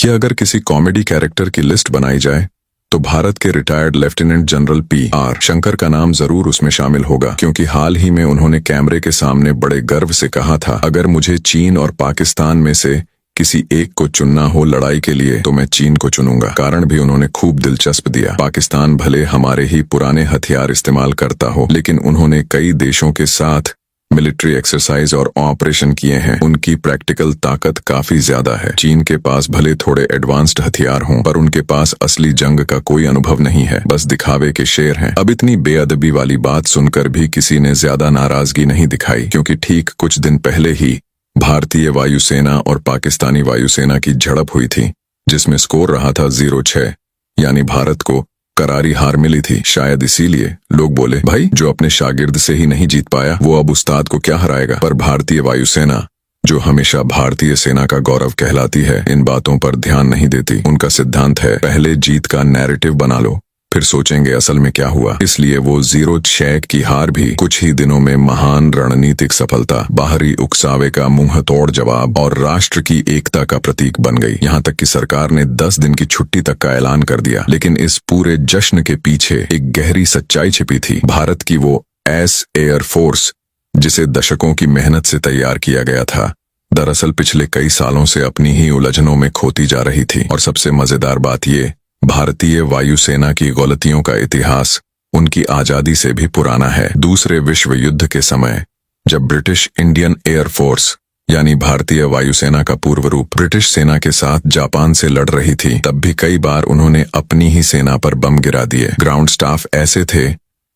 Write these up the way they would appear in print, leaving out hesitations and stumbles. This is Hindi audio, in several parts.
कि अगर किसी कॉमेडी कैरेक्टर की लिस्ट बनाई जाए तो भारत के retired lieutenant general P R. Shankar का नाम जरूर उसमें शामिल होगा, क्योंकि हाल ही में उन्होंने कैमरे के सामने बड़े गर्व से कहा था, अगर मुझे चीन और पाकिस्तान में से किसी एक को चुनना हो लड़ाई के लिए तो मैं चीन को चुनूंगा। कारण भी उन्होंने खूब दिलचस्प दिया। पाकिस्तान भले हमारे ही पुराने हथियार इस्तेमाल करता हो, लेकिन उन्होंने कई देशों के साथ मिलिट्री एक्सरसाइज और ऑपरेशन किए हैं। उनकी प्रैक्टिकल ताकत काफी ज्यादा है। चीन के पास भले थोड़े एडवांस्ड हथियार हों, पर उनके पास असली जंग का कोई अनुभव नहीं है, बस दिखावे के शेर हैं। अब इतनी बेअदबी वाली बात सुनकर भी किसी ने ज्यादा नाराजगी नहीं दिखाई, क्योंकि ठीक कुछ दिन पहले ही भारतीय वायुसेना और पाकिस्तानी वायुसेना की झड़प हुई थी, जिसमें स्कोर रहा था 0-6, यानी भारत को करारी हार मिली थी। शायद इसीलिए लोग बोले, भाई जो अपने शागिर्द से ही नहीं जीत पाया वो अब उस्ताद को क्या हराएगा। पर भारतीय वायुसेना, जो हमेशा भारतीय सेना का गौरव कहलाती है, इन बातों पर ध्यान नहीं देती। उनका सिद्धांत है, पहले जीत का नैरेटिव बना लो, फिर सोचेंगे असल में क्या हुआ। इसलिए वो 0-6 की हार भी कुछ ही दिनों में महान रणनीतिक सफलता, बाहरी उकसावे का मुंह तोड़ जवाब और राष्ट्र की एकता का प्रतीक बन गई। यहाँ तक कि सरकार ने 10 दिन की छुट्टी तक का ऐलान कर दिया। लेकिन इस पूरे जश्न के पीछे एक गहरी सच्चाई छिपी थी। भारत की वो एयर फोर्स, जिसे दशकों की मेहनत से तैयार किया गया था, दरअसल पिछले कई सालों से अपनी ही उलझनों में खोती जा रही थी। और सबसे मजेदार बात ये, भारतीय वायुसेना की गलतियों का इतिहास उनकी आजादी से भी पुराना है। दूसरे विश्व युद्ध के समय जब ब्रिटिश इंडियन एयर फोर्स यानी भारतीय वायुसेना का पूर्व रूप ब्रिटिश सेना के साथ जापान से लड़ रही थी, तब भी कई बार उन्होंने अपनी ही सेना पर बम गिरा दिए। ग्राउंड स्टाफ ऐसे थे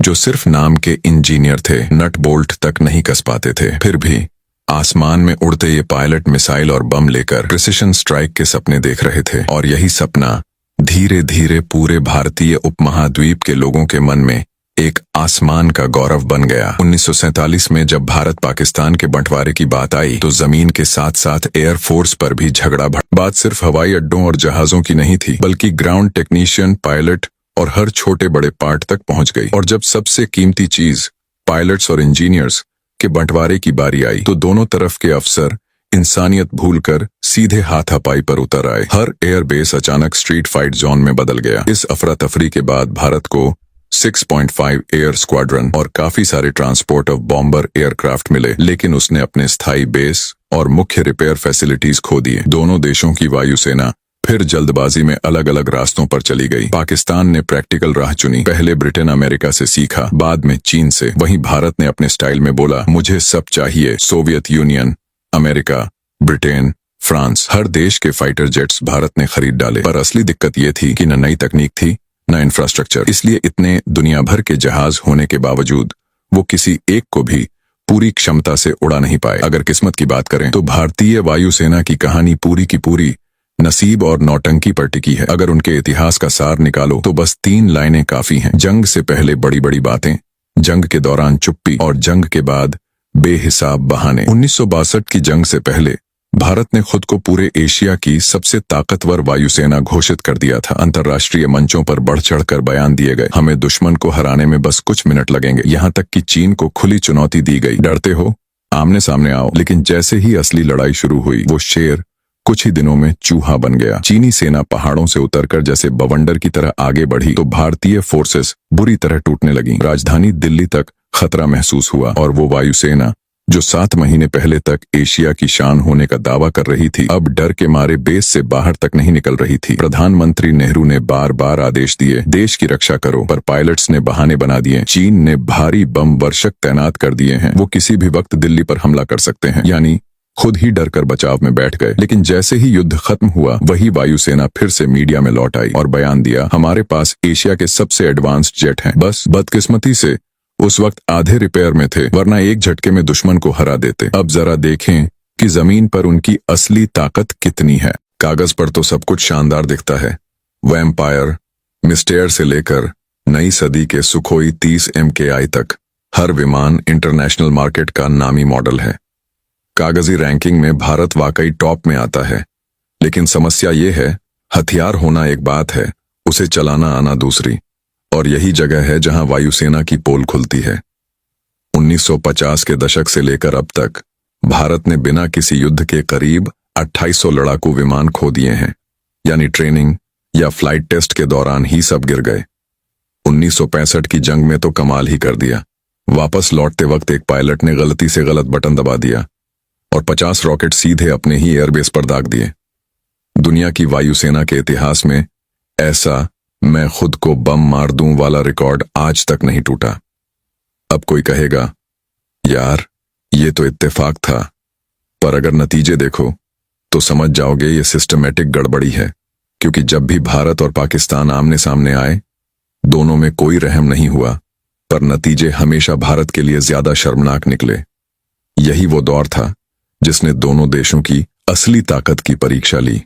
जो सिर्फ नाम के इंजीनियर थे, नट बोल्ट तक नहीं कस पाते थे। फिर भी आसमान में उड़ते ये पायलट मिसाइल और बम लेकर प्रिसिशन स्ट्राइक के सपने देख रहे थे। और यही सपना धीरे धीरे पूरे भारतीय उपमहाद्वीप के लोगों के मन में एक आसमान का गौरव बन गया। 1947 में जब भारत पाकिस्तान के बंटवारे की बात आई तो जमीन के साथ साथ एयरफोर्स पर भी झगड़ा भड़। बात सिर्फ हवाई अड्डों और जहाजों की नहीं थी, बल्कि ग्राउंड टेक्नीशियन, पायलट और हर छोटे बड़े पार्ट तक पहुंच गई। और जब सबसे कीमती चीज पायलट्स और इंजीनियर्स के बंटवारे की बारी आई तो दोनों तरफ के अफसर इंसानियत भूलकर सीधे हाथापाई पर उतर आए। हर एयरबेस अचानक स्ट्रीट फाइट जोन में बदल गया। इस अफरा तफरी के बाद भारत को 6.5 एयर स्क्वाड्रन और काफी सारे ट्रांसपोर्ट ऑफ बॉम्बर एयरक्राफ्ट मिले, लेकिन उसने अपने स्थायी बेस और मुख्य रिपेयर फैसिलिटीज खो दिए। दोनों देशों की वायुसेना फिर जल्दबाजी में अलग अलग रास्तों पर चली गई। पाकिस्तान ने प्रैक्टिकल राह चुनी, पहले ब्रिटेन अमेरिका से सीखा, बाद में चीन से। वहीं भारत ने अपने स्टाइल में बोला, मुझे सब चाहिए। Soviet Union, America, Britain, France, हर देश के फाइटर जेट्स भारत ने खरीद डाले। पर असली दिक्कत यह थी कि न नई तकनीक थी न इंफ्रास्ट्रक्चर। इसलिए इतने दुनिया भर के जहाज होने के बावजूद वो किसी एक को भी पूरी क्षमता से उड़ा नहीं पाए। अगर किस्मत की बात करें तो भारतीय वायुसेना की कहानी पूरी की पूरी नसीब और नौटंकी पर टिकी है। अगर उनके इतिहास का सार निकालो तो बस 3 लाइनें काफी हैं। जंग से पहले बड़ी बड़ी बातें, जंग के दौरान चुप्पी और जंग के बाद बेहिसाब बहाने। 1962 की जंग से पहले भारत ने खुद को पूरे एशिया की सबसे ताकतवर वायुसेना घोषित कर दिया था। अंतर्राष्ट्रीय मंचों पर बढ़ चढ़कर बयान दिए गए, हमें दुश्मन को हराने में बस कुछ मिनट लगेंगे। यहाँ तक कि चीन को खुली चुनौती दी गई, डरते हो आमने सामने आओ। लेकिन जैसे ही असली लड़ाई शुरू हुई, वो शेर कुछ ही दिनों में चूहा बन गया। चीनी सेना पहाड़ों से उतरकर जैसे बवंडर की तरह आगे बढ़ी तो भारतीय फोर्सेस बुरी तरह टूटने लगी। राजधानी दिल्ली तक खतरा महसूस हुआ और वो वायुसेना जो 7 महीने पहले तक एशिया की शान होने का दावा कर रही थी, अब डर के मारे बेस से बाहर तक नहीं निकल रही थी। प्रधानमंत्री नेहरू ने बार बार आदेश दिए, देश की रक्षा करो, पर पायलट्स ने बहाने बना दिए। चीन ने भारी बम वर्षक तैनात कर दिए हैं, वो किसी भी वक्त दिल्ली पर हमला कर सकते हैं, यानी खुद ही डर कर बचाव में बैठ गए। लेकिन जैसे ही युद्ध खत्म हुआ, वही वायुसेना फिर से मीडिया में लौट आई और बयान दिया, हमारे पास एशिया के सबसे एडवांस्ड जेट हैं। बस बदकिस्मती से उस वक्त आधे रिपेयर में थे, वरना एक झटके में दुश्मन को हरा देते। अब जरा देखें कि जमीन पर उनकी असली ताकत कितनी है। कागज पर तो सब कुछ शानदार दिखता है, वैम्पायर, मिस्टेयर से लेकर नई सदी के सुखोई 30 MKI तक, हर विमान इंटरनेशनल मार्केट का नामी मॉडल है। कागजी रैंकिंग में भारत वाकई टॉप में आता है, लेकिन समस्या ये है, हथियार होना एक बात है, उसे चलाना आना दूसरी। और यही जगह है जहां वायुसेना की पोल खुलती है। 1950 के दशक से लेकर अब तक भारत ने बिना किसी युद्ध के करीब 2800 लड़ाकू विमान खो दिए हैं। यानी ट्रेनिंग या फ्लाइट टेस्ट के दौरान ही सब गिर गए। 1965 की जंग में तो कमाल ही कर दिया। वापस लौटते वक्त एक पायलट ने गलती से गलत बटन दबा दिया और 50 रॉकेट सीधे अपने ही एयरबेस पर दाग दिए। दुनिया की वायुसेना के इतिहास में ऐसा मैं खुद को बम मार दूं वाला रिकॉर्ड आज तक नहीं टूटा। अब कोई कहेगा यार ये तो इत्तेफाक था, पर अगर नतीजे देखो तो समझ जाओगे ये सिस्टमैटिक गड़बड़ी है। क्योंकि जब भी भारत और पाकिस्तान आमने सामने आए, दोनों में कोई रहम नहीं हुआ, पर नतीजे हमेशा भारत के लिए ज्यादा शर्मनाक निकले। यही वो दौर था जिसने दोनों देशों की असली ताकत की परीक्षा ली।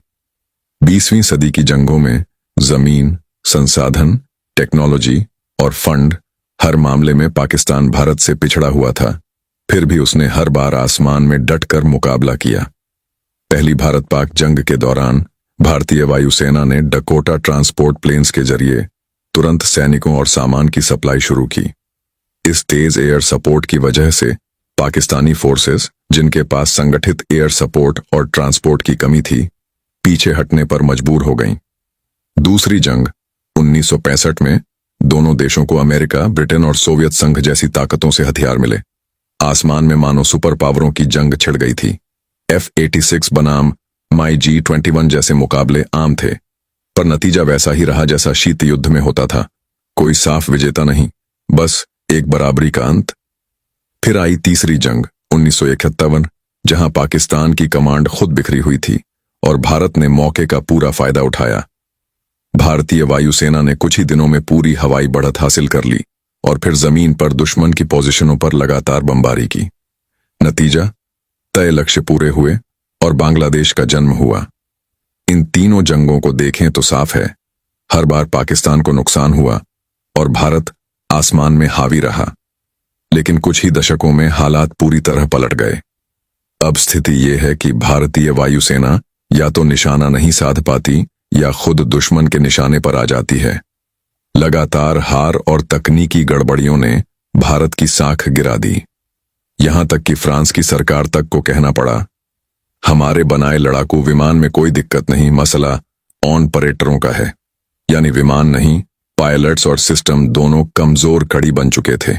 20वीं सदी की जंगों में जमीन, संसाधन, टेक्नोलॉजी और फंड हर मामले में पाकिस्तान भारत से पिछड़ा हुआ था। फिर भी उसने हर बार आसमान में डटकर मुकाबला किया। पहली भारत पाक जंग के दौरान भारतीय वायुसेना ने डकोटा ट्रांसपोर्ट प्लेन्स के जरिए तुरंत सैनिकों और सामान की सप्लाई शुरू की। इस तेज एयर सपोर्ट की वजह से पाकिस्तानी फोर्सेस, जिनके पास संगठित एयर सपोर्ट और ट्रांसपोर्ट की कमी थी, पीछे हटने पर मजबूर हो गईं। दूसरी जंग 1965 में दोनों देशों को अमेरिका, ब्रिटेन और सोवियत संघ जैसी ताकतों से हथियार मिले। आसमान में मानो सुपर पावरों की जंग छिड़ गई थी। F-86 बनाम MiG-21 जैसे मुकाबले आम थे, पर नतीजा वैसा ही रहा जैसा शीत युद्ध में होता था। कोई साफ विजेता नहीं, बस एक बराबरी का अंत। फिर आई तीसरी जंग 1971, जहां पाकिस्तान की कमांड खुद बिखरी हुई थी और भारत ने मौके का पूरा फायदा उठाया। भारतीय वायुसेना ने कुछ ही दिनों में पूरी हवाई बढ़त हासिल कर ली और फिर जमीन पर दुश्मन की पोजीशनों पर लगातार बमबारी की। नतीजा, तय लक्ष्य पूरे हुए और बांग्लादेश का जन्म हुआ। इन तीनों जंगों को देखें तो साफ है, हर बार पाकिस्तान को नुकसान हुआ और भारत आसमान में हावी रहा। लेकिन कुछ ही दशकों में हालात पूरी तरह पलट गए। अब स्थिति यह है कि भारतीय वायुसेना या तो निशाना नहीं साध पाती या खुद दुश्मन के निशाने पर आ जाती है। लगातार हार और तकनीकी गड़बड़ियों ने भारत की साख गिरा दी। यहां तक कि फ्रांस की सरकार तक को कहना पड़ा, हमारे बनाए लड़ाकू विमान में कोई दिक्कत नहीं, मसला ऑपरेटरों का है। यानी विमान नहीं, पायलट्स और सिस्टम दोनों कमजोर कड़ी बन चुके थे।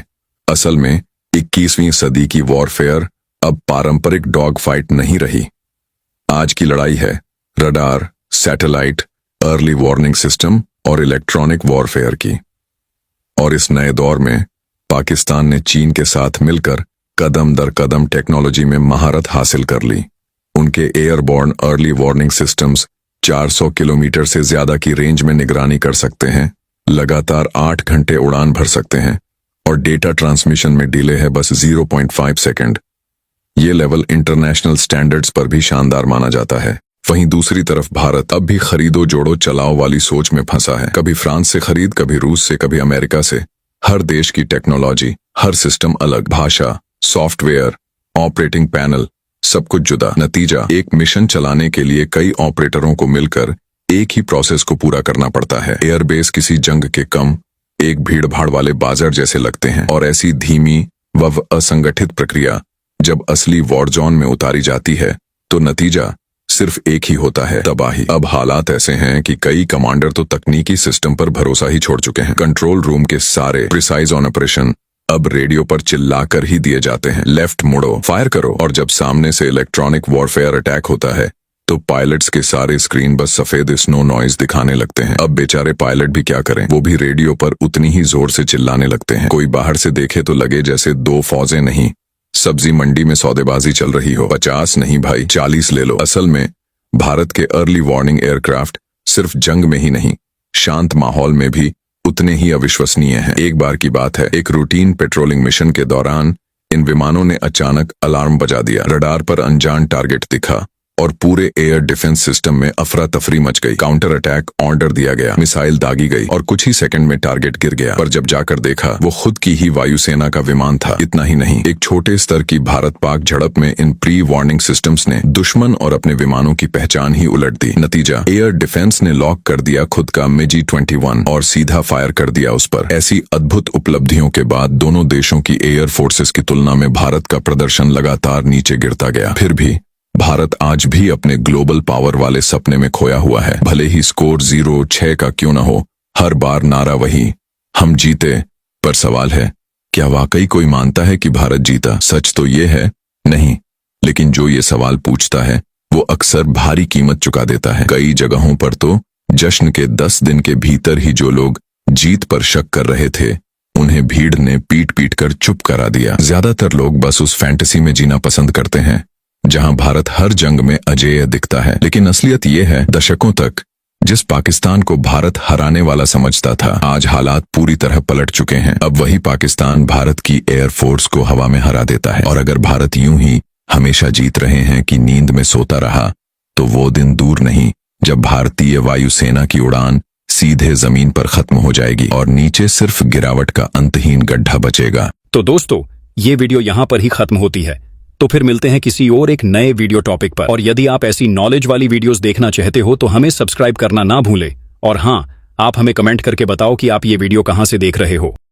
असल में 21वीं सदी की वॉरफेयर अब पारंपरिक डॉग फाइट नहीं रही। आज की लड़ाई है radar, satellite, early warning system और इलेक्ट्रॉनिक वॉरफेयर की। और इस नए दौर में पाकिस्तान ने चीन के साथ मिलकर कदम दर कदम टेक्नोलॉजी में महारत हासिल कर ली। उनके airborne early warning systems 400 kilometre से ज्यादा की रेंज में निगरानी कर सकते हैं, लगातार 8 घंटे उड़ान भर सकते हैं और डेटा ट्रांसमिशन में डिले है बस 0.5 सेकंड। ये लेवल इंटरनेशनल स्टैंडर्ड्स पर भी शानदार माना जाता है। वहीं दूसरी तरफ भारत अब भी खरीदो जोड़ो चलाओ वाली सोच में फंसा है। कभी फ्रांस से खरीद, कभी रूस से, कभी अमेरिका से। हर देश की टेक्नोलॉजी, हर सिस्टम अलग, भाषा, सॉफ्टवेयर, ऑपरेटिंग पैनल, सब कुछ जुदा। नतीजा, एक मिशन चलाने के लिए कई ऑपरेटरों को मिलकर एक ही प्रोसेस को पूरा करना पड़ता है। एयरबेस किसी जंग के कम, एक भीड़ भाड़ वाले बाजार जैसे लगते हैं। और ऐसी धीमी व असंगठित प्रक्रिया जब असली वॉर जोन में उतारी जाती है तो नतीजा सिर्फ एक ही होता है, तबाही। अब हालात ऐसे हैं कि कई कमांडर तो तकनीकी सिस्टम पर भरोसा ही छोड़ चुके हैं। कंट्रोल रूम के सारे प्रिसाइज ऑन ऑपरेशन अब रेडियो पर चिल्लाकर ही दिए जाते हैं, लेफ्ट मुड़ो, फायर करो। और जब सामने से इलेक्ट्रॉनिक वॉरफेयर अटैक होता है तो पायलट्स के सारे स्क्रीन बस सफेद स्नो नॉइज दिखाने लगते हैं। अब बेचारे पायलट भी क्या करें, वो भी रेडियो पर उतनी ही जोर से चिल्लाने लगते हैं। कोई बाहर से देखे तो लगे जैसे दो फौजें नहीं, सब्जी मंडी में सौदेबाजी चल रही हो। 50 नहीं भाई, 40 ले लो। असल में भारत के अर्ली वार्निंग एयरक्राफ्ट सिर्फ जंग में ही नहीं, शांत माहौल में भी उतने ही अविश्वसनीय हैं। एक बार की बात है, एक रूटीन पेट्रोलिंग मिशन के दौरान इन विमानों ने अचानक अलार्म बजा दिया। रडार पर अनजान टारगेट दिखा और पूरे एयर डिफेंस सिस्टम में अफरा तफरी मच गई। काउंटर अटैक ऑर्डर दिया गया, मिसाइल दागी गई और कुछ ही सेकंड में टारगेट गिर गया। पर जब जाकर देखा वो खुद की ही वायुसेना का विमान था। इतना ही नहीं, एक छोटे स्तर की भारत पाक झड़प में इन प्री वार्निंग सिस्टम्स ने दुश्मन और अपने विमानों की पहचान ही उलट दी। नतीजा, एयर डिफेंस ने लॉक कर दिया खुद का MiG-21 और सीधा फायर कर दिया उस पर। ऐसी अद्भुत उपलब्धियों के बाद दोनों देशों की एयर फोर्सेस की तुलना में भारत का प्रदर्शन लगातार नीचे गिरता गया। फिर भी भारत आज भी अपने ग्लोबल पावर वाले सपने में खोया हुआ है। भले ही स्कोर 0-6 का क्यों न हो, हर बार नारा वही, हम जीते। पर सवाल है, क्या वाकई कोई मानता है कि भारत जीता? सच तो ये है, नहीं। लेकिन जो ये सवाल पूछता है वो अक्सर भारी कीमत चुका देता है। कई जगहों पर तो जश्न के 10 दिन के भीतर ही जो लोग जीत पर शक कर रहे थे उन्हें भीड़ ने पीट पीट कर चुप करा दिया। ज्यादातर लोग बस उस फैंटेसी में जीना पसंद करते हैं जहां भारत हर जंग में अजेय दिखता है। लेकिन असलियत ये है, दशकों तक जिस पाकिस्तान को भारत हराने वाला समझता था, आज हालात पूरी तरह पलट चुके हैं। अब वही पाकिस्तान भारत की एयरफोर्स को हवा में हरा देता है। और अगर भारत यूं ही हमेशा जीत रहे हैं कि नींद में सोता रहा, तो वो दिन दूर नहीं जब भारतीय वायुसेना की उड़ान सीधे जमीन पर खत्म हो जाएगी और नीचे सिर्फ गिरावट का अंतहीन गड्ढा बचेगा। तो दोस्तों, ये वीडियो यहाँ पर ही खत्म होती है। तो फिर मिलते हैं किसी और एक नए वीडियो टॉपिक पर। और यदि आप ऐसी नॉलेज वाली वीडियोस देखना चाहते हो तो हमें सब्सक्राइब करना ना भूलें। और हाँ, आप हमें कमेंट करके बताओ कि आप ये वीडियो कहाँ से देख रहे हो।